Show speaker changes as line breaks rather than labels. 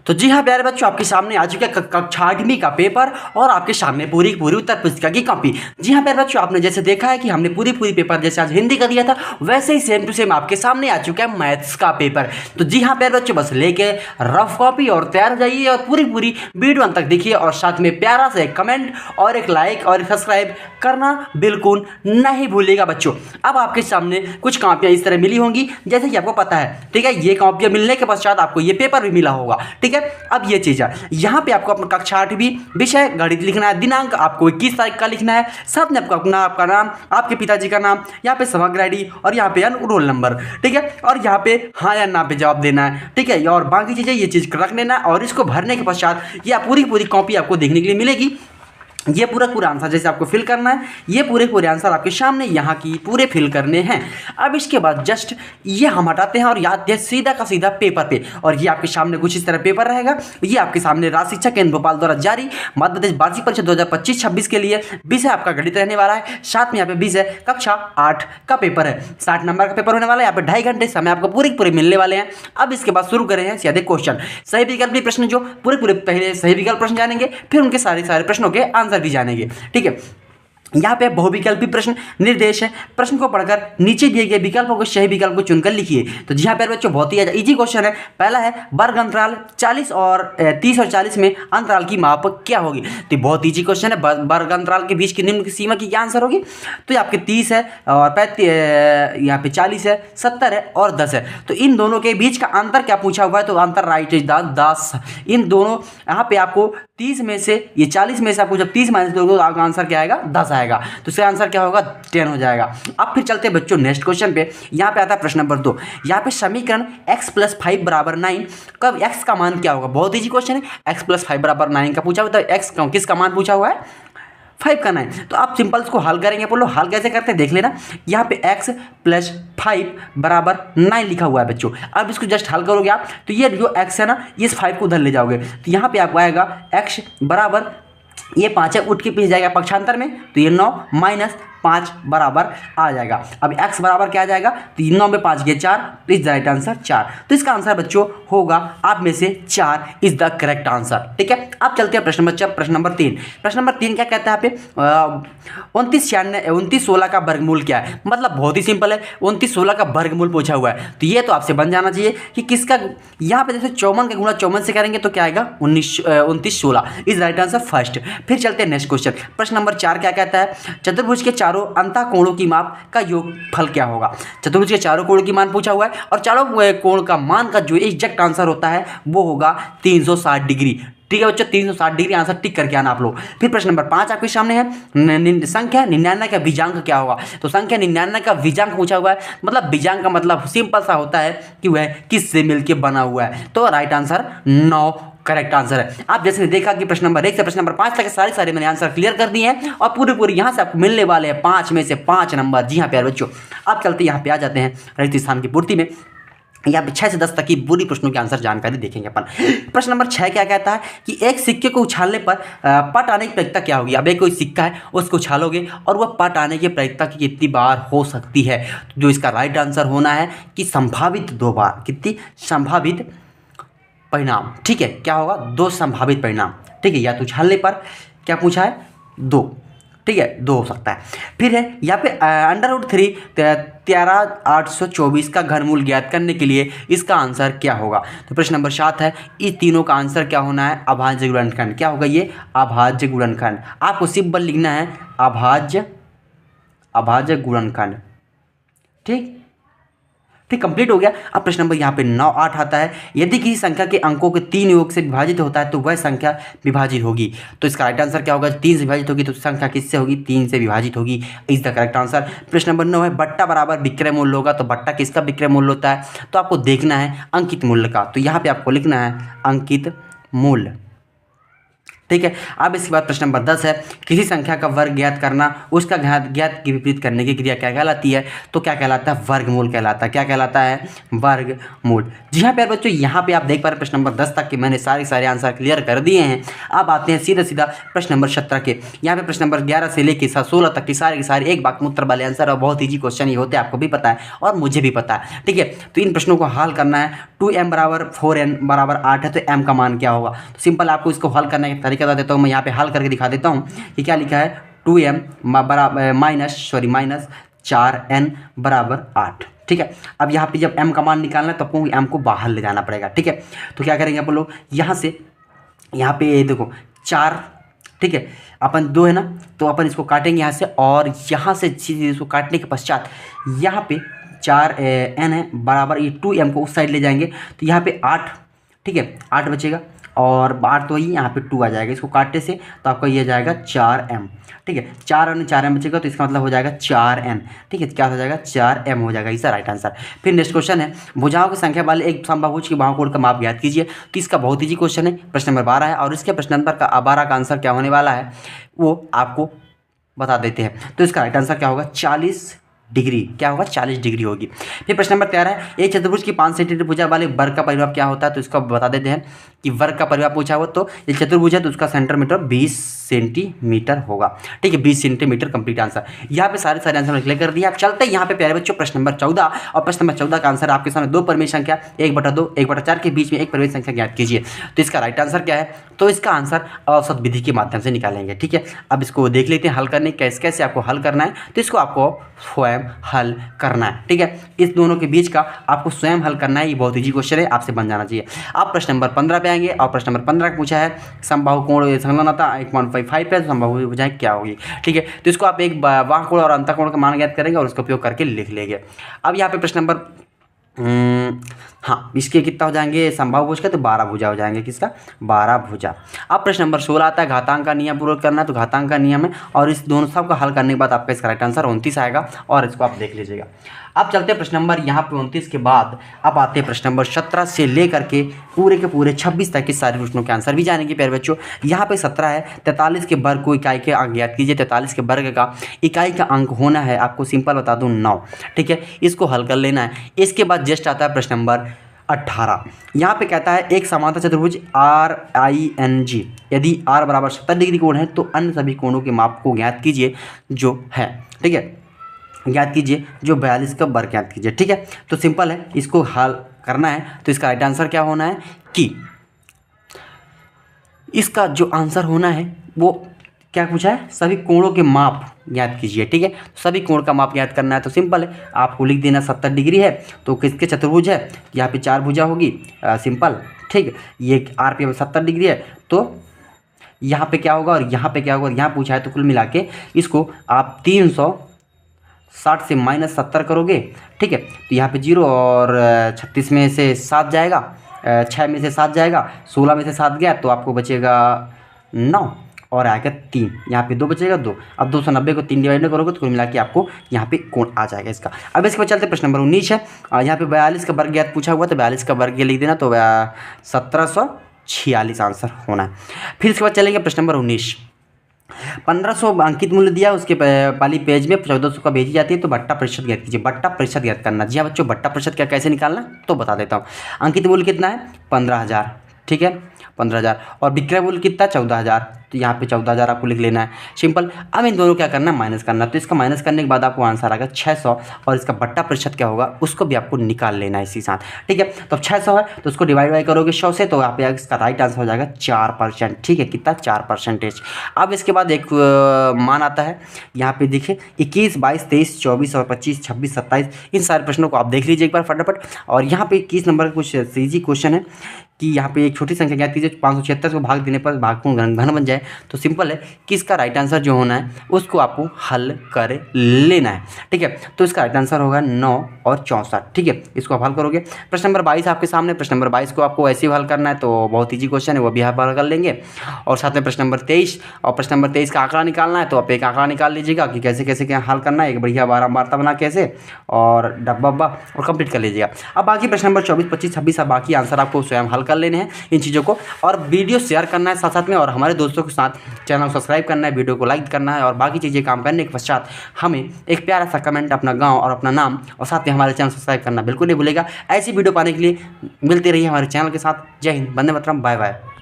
तो जी हाँ प्यारे बच्चों, आपके सामने आ चुका है कक्षा 8वीं का पेपर और आपके सामने पूरी की पूरी उत्तर पुस्तिका की कॉपी। जी हाँ प्यारे बच्चों, आपने जैसे देखा है कि हमने पूरी पेपर जैसे आज हिंदी का दिया था, वैसे ही सेम टू सेम आपके सामने आ चुका है मैथ्स का पेपर। तो जी हाँ प्यारे बच्चों, बस लेके रफ कॉपी और तैयार हो जाइए और पूरी वीडियो अंत तक देखिए और साथ में प्यारा से एक कमेंट और एक लाइक और सब्सक्राइब करना बिल्कुल नहीं भूलिएगा बच्चों। अब आपके सामने कुछ कॉपियाँ इस तरह मिली होंगी जैसे कि आपको पता है, ठीक है। ये कॉपियाँ मिलने के पश्चात आपको ये पेपर भी मिला होगा, ठीक है। अब ये चीज़ है, यहाँ पे आपको अपना कक्षा 8वीं विषय गणित लिखना है, दिनांक आपको 21 तारीख का लिखना है, साथ में आपको अपना आपका नाम, आपके पिताजी का नाम, यहाँ पे समग्र आईडी और यहाँ पे रोल नंबर, ठीक है। और यहाँ पे हाँ या ना पे जवाब देना है, ठीक है। और बाकी चीज़ें ये चीज़ रख लेना और इसको भरने के पश्चात यह पूरी कॉपी आपको देखने के लिए मिलेगी। ये पूरा आंसर जैसे आपको फिल करना है, ये पूरे आंसर आपके सामने यहाँ की पूरे फिल करने हैं। अब इसके बाद जस्ट ये हम हटाते हैं और याद दिया सीधा का सीधा पेपर पे, और ये आपके सामने कुछ इस तरह पेपर रहेगा। ये आपके सामने राज्य शिक्षा केंद्र भोपाल द्वारा जारी मध्य प्रदेश वार्षिक परीक्षा 2025-26 के लिए विषय आपका गणित रहने वाला है। साथ में यहाँ पे विषय कक्षा 8 का पेपर है, 60 नंबर का पेपर होने वाला है। यहाँ पे 2.5 घंटे समय आपको पूरे मिलने वाले हैं। अब इसके बाद शुरू करें हैं सीधे क्वेश्चन, सही विकल्प प्रश्न, जो पूरे पहले सही विकल्प प्रश्न जानेंगे, फिर उनके सारे प्रश्नों के आंसर भी जानेंगे, ठीक है। यहाँ पे बहुविकल्पी प्रश्न निर्देश है, प्रश्न को पढ़कर नीचे दिए गए विकल्पों को सही विकल्प को चुनकर लिखिए। तो जी हाँ प्यारे बच्चों, बहुत ही इजी क्वेश्चन है। पहला है वर्ग अंतराल 30 और 40 में अंतराल की माप क्या होगी। तो बहुत इजी क्वेश्चन है। वर्ग अंतराल के बीच की निम्न की सीमा की क्या आंसर होगी। तो ये आपके 30 है और 35, यहाँ पे 40 है, 70 है और 10 है। तो इन दोनों के बीच का अंतर क्या पूछा हुआ है, तो अंतर राइट इज 10। इन दोनों यहाँ पे आपको 30 में से ये 40 में से आपको जब 30 माइनस करोगे तो आपका आंसर क्या आएगा, 10 आएगा। तो इसका आंसर क्या होगा, 10 हो जाएगा। अब फिर चलते हैं बच्चों नेक्स्ट क्वेश्चन पे। यहाँ पे आता है प्रश्न नंबर 2। यहाँ पे समीकरण x + 5 = 9 कब x का मान क्या होगा। बहुत इजी क्वेश्चन है। x + 5 = 9 का पूछा हुआ है, तो x किसका मान पूछा हुआ है, 5 का 9। तो आप सिंपल इसको हल करेंगे। बोलो हल कैसे करते हैं देख लेना। यहाँ पे x + 5 = 9 लिखा हुआ है बच्चों। अब इसको जस्ट हल करोगे आप, तो ये जो x है ना, इस 5 को उधर ले जाओगे, तो यहाँ पे आपको आएगा x बराबर, ये 5 है, उठ के पीछे जाएगा पक्षांतर में, तो ये 9 - 5 बराबर आ जाएगा। अब x बराबर क्या आ जाएगा, तो 9 में 5 गए 4, तो इज द राइट आंसर 4। तो इसका आंसर बच्चों होगा आप में से 4 इज द करेक्ट आंसर, ठीक है। अब चलते हैं प्रश्न नंबर 3। प्रश्न नंबर 3 क्या कहता है यहाँ पे, 29-16 का वर्गमूल क्या है। मतलब बहुत ही सिंपल है, 29-16 का वर्गमूल पूछा हुआ है। तो ये तो आपसे बन जाना चाहिए कि किसका, यहाँ पे जैसे 54 का गुणा 54 से करेंगे तो क्या आएगा, 29-16 इज राइट आंसर फर्स्ट। फिर चलते हैं नेक्स्ट क्वेश्चन। प्रश्न नंबर 4 क्या कहता है, चतुर्भुज के चारों अंतःकोणों की माप का योगफल क्या होगा। चतुर्भुज के चारों कोणों की मान पूछा हुआ है और चारों कोण का मान का जो एग्जैक्ट आंसर होता है वो होगा 360 डिग्री, ठीक है बच्चों। 360 डिग्री आंसर टिक करके आना आप लोग। फिर प्रश्न नंबर 5 आपके सामने है, संख्या 99 का बीजांक क्या होगा। तो संख्या 99 का बीजांक पूछा हुआ है। मतलब बीजांक का मतलब सिंपल सा होता है कि वह किससे मिलके बना हुआ है। तो राइट आंसर 9 करेक्ट आंसर है। आप जैसे देखा कि प्रश्न नंबर 1 से प्रश्न नंबर 5 तक सारे मैंने आंसर क्लियर कर दिए हैं और पूरे यहाँ से आपको मिलने वाले हैं 5 में से 5 नंबर। जी हाँ प्यारे बच्चों, अब चलते यहाँ पे आ जाते हैं रिक्त स्थान की पूर्ति में। यहाँ पे 6 से 10 तक की पूरी प्रश्नों की आंसर जानकारी देखेंगे अपन। प्रश्न नंबर 6 क्या कहता है कि एक सिक्के को उछालने पर पट आने की प्रायिकता क्या होगी। अब एक कोई सिक्का है उसको उछालोगे और वह पट आने की प्रायिकता की कितनी बार हो सकती है। तो जो इसका राइट आंसर होना है कि संभावित 2 बार। कितनी संभावित परिणाम, ठीक है। क्या होगा, 2 संभावित परिणाम, ठीक है। या तो उछालने पर क्या पूछा है, 2, ठीक है, 2 हो सकता है। फिर है यहाँ पे √3 13,824 का घनमूल ज्ञात करने के लिए इसका आंसर क्या होगा। तो प्रश्न नंबर 7 है, इस तीनों का आंसर क्या होना है, अभाज्य गुणनखंड। क्या होगा ये, अभाज्य गुणनखंड। आपको सिंपल लिखना है अभाज्य गुणनखंड, ठीक। कंप्लीट हो गया। अब प्रश्न नंबर यहाँ पे 9-8 आता है, यदि किसी संख्या के अंकों के 3 योग से विभाजित होता है तो वह संख्या विभाजित होगी। तो इसका राइट आंसर क्या होगा, 3 से विभाजित होगी तो संख्या किससे होगी, 3 से विभाजित होगी, इज द करेक्ट आंसर। प्रश्न नंबर 9 है, बट्टा बराबर विक्रय मूल्य होगा। तो बट्टा किसका विक्रय मूल्य होता है, तो आपको देखना है अंकित मूल्य का। तो यहाँ पे आपको लिखना है अंकित मूल्य, ठीक है। अब इसके बाद प्रश्न नंबर 10 है, किसी संख्या का वर्ग ज्ञात करना, उसका ज्ञात के विपरीत करने की क्रिया क्या कहलाती है? तो क्या कहलाता है? वर्गमूल कहलाता है। क्या कहलाता है? वर्गमूल। जी हाँ प्यारे बच्चों, यहाँ पे आप देख पा रहे प्रश्न नंबर 10 तक के मैंने सारे आंसर क्लियर कर दिए हैं। अब आते हैं सीधा प्रश्न नंबर 17 के। यहाँ पे प्रश्न नंबर 11 से लेकर 16 तक के सारे एक वाक्य उत्तर वाले आंसर और बहुत ईजी क्वेश्चन ही होते हैं, आपको भी पता है और मुझे भी पता है। ठीक है, तो इन प्रश्नों को हल करना है। 2m बराबर 4n बराबर 8 है, तो m का मान क्या होगा? तो सिंपल आपको इसको हल करने का तरीका बता देता हूँ। मैं यहाँ पे हल करके दिखा देता हूँ कि क्या लिखा है। 2m माइनस 4n बराबर 8। ठीक है, अब यहाँ पे जब m का मान निकालना है तो आपको m को बाहर ले जाना पड़ेगा। ठीक है, तो क्या करेंगे आप लोग, यहाँ से यहाँ पे देखो 4, ठीक है, अपन 2 है ना, तो अपन इसको काटेंगे यहाँ से, और यहाँ से इसको काटने के पश्चात यहाँ पे 4n है बराबर ये 2m को उस साइड ले जाएंगे, तो यहाँ पे 8, ठीक है, 8 बचेगा, और 8 तो वही यहाँ पे 2 आ जाएगा इसको काटने से, तो आपका ये जाएगा 4m। ठीक है, 4m बचेगा, तो इसका मतलब हो जाएगा 4n। ठीक है, क्या हो जाएगा? 4m हो जाएगा, इसका राइट आंसर। फिर नेक्स्ट क्वेश्चन है, भुजाओं की संख्या वाले एक समबाहुज की बाहुकोण कोण का माप ज्ञात कीजिए। तो इसका बहुत ईजी क्वेश्चन है, प्रश्न नंबर 12 है, और इसके प्रश्न नंबर 12 का आंसर क्या होने वाला है वो आपको बता देते हैं। तो इसका राइट आंसर क्या होगा? 40 डिग्री। क्या होगा? 40 डिग्री होगी। फिर प्रश्न नंबर 13 है, एक चतुर्भुज की 5 सेंटीमीटर भुजा वाले वर्ग का परिमाप क्या होता है? तो इसको बता देते हैं कि वर्ग का परिमाप पूछा हुआ, तो ये चतुर्भुज है तो उसका सेंटीमीटर 20 सेंटीमीटर होगा। ठीक है, 20 सेंटीमीटर कंप्लीट आंसर। यहाँ पे सारे आंसर क्लियर कर दिया। आप चलते हैं यहाँ पे प्यारे बच्चों प्रश्न नंबर 14, और प्रश्न नंबर 14 का आंसर आपके सामने 2 परिमेय संख्या 1/2 1/4 के बीच में एक परिमेय संख्या ज्ञात कीजिए। तो इसका राइट आंसर क्या है? तो इसका आंसर औसत विधि के माध्यम से निकालेंगे। ठीक है, अब इसको देख लेते हैं हल करने कैसे आपको हल करना है। तो इसको आपको स्वयं हल करना है। ठीक है, इस दोनों के बीच का आपको स्वयं हल करना है। ये बहुत ईजी क्वेश्चन है, आपसे बन जाना चाहिए। आप प्रश्न नंबर 15 पे आएंगे, और प्रश्न नंबर 15 का पूछा है समबाहु कोण संलग्नता 1.55 है, तो समबाहु भुजाएं क्या होगी? ठीक है, तो इसको आप एक बाह्य कोण और अंतःकोण का मान ज्ञात करेंगे और उसका उपयोग करके लिख लेंगे। अब यहाँ पे प्रश्न नंबर हाँ, इसके कितना हो जाएंगे समबाहु भुज का? तो 12 भुजा हो जाएंगे। किसका? 12 भुजा। अब प्रश्न नंबर 16 आता है, घातांक का नियम पूरा करना है। तो घातांक का नियम है, और इस दोनों सब का हल करने के बाद आपका इसका राइट आंसर 29 आएगा, और इसको आप देख लीजिएगा। अब चलते हैं प्रश्न नंबर यहाँ पे 29 के बाद अब आते हैं प्रश्न नंबर 17 से लेकर के पूरे के पूरे 26 तक के सारे प्रश्नों के आंसर भी जानेंगे प्यारे बच्चों। यहाँ पे 17 है, 43 के वर्ग को इकाई के अंक ज्ञात कीजिए। 43 के वर्ग का इकाई का अंक होना है, आपको सिंपल बता दूँ 9। ठीक है, इसको हल कर लेना है। इसके बाद जस्ट आता है प्रश्न नंबर 18। यहाँ पे कहता है एक समांतर चतुर्भुज RING यदि R बराबर 70 डिग्री कोण है तो अन्य सभी कोणों के माप को ज्ञात कीजिए जो है। ठीक है, ज्ञात कीजिए जो 42 का वर्ग ज्ञात कीजिए। ठीक है, तो सिंपल है, इसको हल करना है। तो इसका राइट आंसर क्या होना है कि इसका जो आंसर होना है वो क्या पूछा है? सभी कोणों के माप ज्ञात कीजिए। ठीक है, सभी कोण का माप ज्ञात करना है, तो सिंपल है, आपको लिख देना 70 डिग्री है तो किसके चतुर्भुज है? यहाँ पे 4 भुजा होगी, सिंपल। ठीक, ये RP 70 डिग्री है, तो यहाँ पे क्या होगा और यहाँ पे क्या होगा? यहाँ पूछा है तो कुल मिला के इसको आप 360 से -70 करोगे। ठीक है, तो यहाँ पे 0 और 36 में से 7 जाएगा, 6 में से 7 जाएगा, 16 में से 7 गया तो आपको बचेगा 9 और आएगा 3, यहाँ पे 2 बचेगा 2। अब 290 को 3 डिवाइड करोगे तो कुल मिला के आपको यहाँ पे कोण आ जाएगा इसका। अब इसके बाद चलते प्रश्न नंबर 19 है। यहाँ पे 42 का वर्ग ज्ञात पूछा हुआ, तो 42 का वर्ग लिख देना, तो 1746 आंसर होना है। फिर इसके बाद चलेंगे प्रश्न नंबर 19। 1500 अंकित मूल्य दिया, उसके वाली पेज में 1400 का भेजी जाती है, तो बट्टा प्रतिशत ज्ञात कीजिए। बट्टा प्रतिशत ज्ञात करना। जी हाँ बच्चों, बट्टा प्रतिशत क्या कैसे निकालना तो बता देता हूँ। अंकित मूल्य कितना है? 15,000। ठीक है, 15,000, और विक्रय मूल्य कितना? 14,000। तो यहाँ पे 14,000 आपको लिख लेना है, सिंपल। अब इन दोनों क्या करना है? माइनस करना। तो इसका माइनस करने के बाद आपको आंसर आएगा 600, और इसका बट्टा प्रतिशत क्या होगा उसको भी आपको निकाल लेना है इसी साथ। ठीक है, तो 600 है तो उसको डिवाइड करोगे 100 से, तो यहाँ पे इसका राइट आंसर हो जाएगा 4%। ठीक है, कितना? 4%। अब इसके बाद एक मान आता है, यहाँ पे देखिए 21, 22, 23, 24 और 25, 26, 27, इन सारे प्रश्नों को आप देख लीजिए एक बार फटाफट। और यहाँ पे 21 नंबर का कुछ इजी क्वेश्चन है कि यहाँ पे एक छोटी संख्या ज्ञात कीजिए, 576 को भाग देने पर भागपूर्ण घन बन जाए। है, तो सिंपल है कि इसका राइट आंसर जो होना है उसको आपको हल कर लेना है। ठीक है, तो इसका राइट आंसर होगा 9 और 64। ठीक है, इसको आप हल करोगे। प्रश्न नंबर 22 आपके सामने, प्रश्न नंबर 22 को आपको ऐसे ही हल करना है, तो बहुत ईजी क्वेश्चन है, वो भी आप हल कर लेंगे। और साथ में प्रश्न नंबर 23, और प्रश्न नंबर 23 का आंकड़ा निकालना है, तो आप एक आंकड़ा निकाल लीजिएगा कि कैसे कैसे क्या हल करना है, एक बढ़िया वार्ता बना कैसे, और डब्बा और कंप्लीट कर लीजिएगा। अब बाकी प्रश्न नंबर 24, 25, 26 बाकी आंसर आपको स्वयं हल कर लेने हैं इन चीज़ों को, और वीडियो शेयर करना है साथ साथ में, और हमारे दोस्तों के साथ चैनल सब्सक्राइब करना है, वीडियो को लाइक करना है, और बाकी चीज़ें काम करने के पश्चात हमें एक प्यारा सा कमेंट, अपना गाँव और अपना नाम, और साथ में हमारे चैनल सब्सक्राइब करना बिल्कुल नहीं भूलेगा। ऐसी वीडियो पाने के लिए मिलते रहिए हमारे चैनल के साथ। जय हिंद, वंदे मातरम, बाय बाय।